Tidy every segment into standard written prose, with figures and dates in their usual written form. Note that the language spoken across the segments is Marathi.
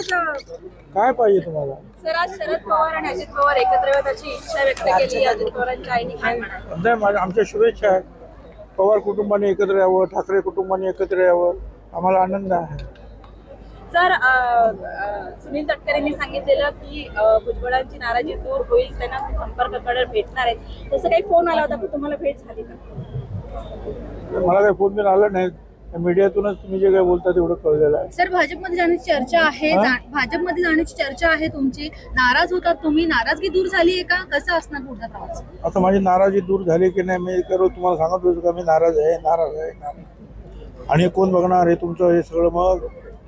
काय पाहिजे तुम्हाला? सर आज शरद पवार आणि अजित पवार एकत्र येण्याची इच्छा व्यक्त केली. अजित पवारांच्या आईने काय म्हणाले? आमच्या शुभेच्छा आहेत. पवार कुटुंबाने एकत्र यावं, ठाकरे कुटुंबाने एकत्र यावं, आम्हाला आनंद आहे. सर सुनील तटकरेंनी सांगितलेलं की भुजबळांची नाराजी दूर होईल, त्यांना संपर्काकडे भेटणार आहेत. तसं काही फोन आला होता पण तुम्हाला भेट झाली का? मला काही फोन बिन आला नाही. मीडियातूनच तुम्ही जे काही बोलता तेवढं कळलेलं आहे. सर भाजपमध्ये जाण्याची चर्चा आहे, भाजपमध्ये जाण्याची चर्चा आहे तुमची. नाराज होतात तुम्ही, नाराजगी दूर झाली आहे का? कसं असणार पुढचा प्रवास? आता माझी नाराजी दूर झाली की नाही मी करू तुम्हाला सांगत होतो का मी नाराज आहे. आणि कोण बघणार हे तुमचं हे सगळं? मग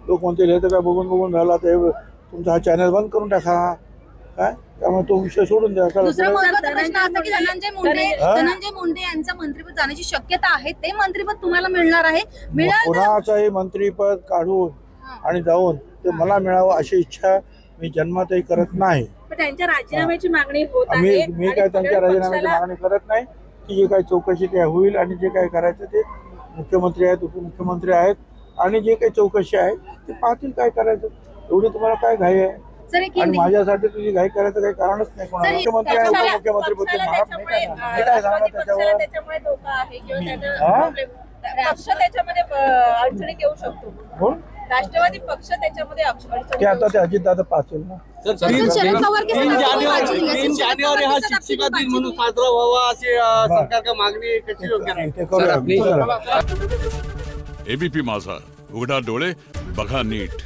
लोक म्हणतील हे तर काय बघून झाला ते तुमचा हा चॅनल बंद करून टाका काय, त्यामुळे तो विषय सोडून द्या. दुसरा महत्त्वाचा प्रश्न असा की धनंजय मुंडे यांचं मंत्रिपद जाण्याची शक्यता आहे. ते मंत्रिपद तुम्हाला मिळणार आहे? कोणाचंही मंत्रिपद काढून आणि जाऊन ते मला मिळावं अशी इच्छा मी जन्मातही करत नाही. त्यांच्या राजीनाम्याची मागणी होत आहे. मी काय त्यांच्या राजीनाम्याची मागणी करत नाही. की जे काही चौकशी ते होईल आणि जे काही करायचं ते मुख्यमंत्री आहेत, उपमुख्यमंत्री आहेत आणि जे काही चौकशी आहे ते पाहतील काय करायचं. एवढी तुम्हाला काय घाई आहे? आणि माझ्यासाठी तुझी घाई करायचं काही कारणच नाही. कोणाला मुख्यमंत्री आणि उपमुख्यमंत्री बोलते काय सांगा त्याच्यावर? त्याच्यामुळे धोका आहे किंवा पक्ष त्याच्यामध्ये अडचणी येऊ शकतो. राष्ट्रवादी पक्ष त्याच्यामध्ये ते आता ते अजितदादा पाहतील ना. 3 जानेवारी हा शिक्षिका दिन म्हणून साजरा व्हावा अशी सरकार का मागणी कशी योग्य आहे? एबीपी माझा, उघडा डोळे बघा नीट.